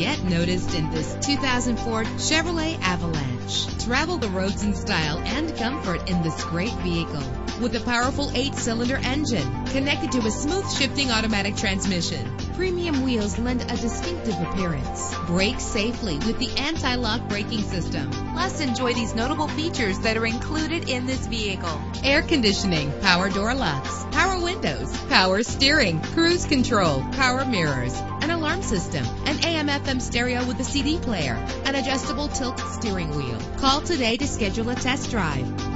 Get noticed in this 2004 Chevrolet Avalanche. Travel the roads in style and comfort in this great vehicle. With a powerful 8-cylinder engine connected to a smooth shifting automatic transmission, premium wheels lend a distinctive appearance. Brake safely with the anti-lock braking system. Plus, enjoy these notable features that are included in this vehicle: air conditioning, power door locks, power windows, power steering, cruise control, power mirrors, an alarm system, an AM/FM stereo with a CD player, an adjustable tilt steering wheel. Call today to schedule a test drive.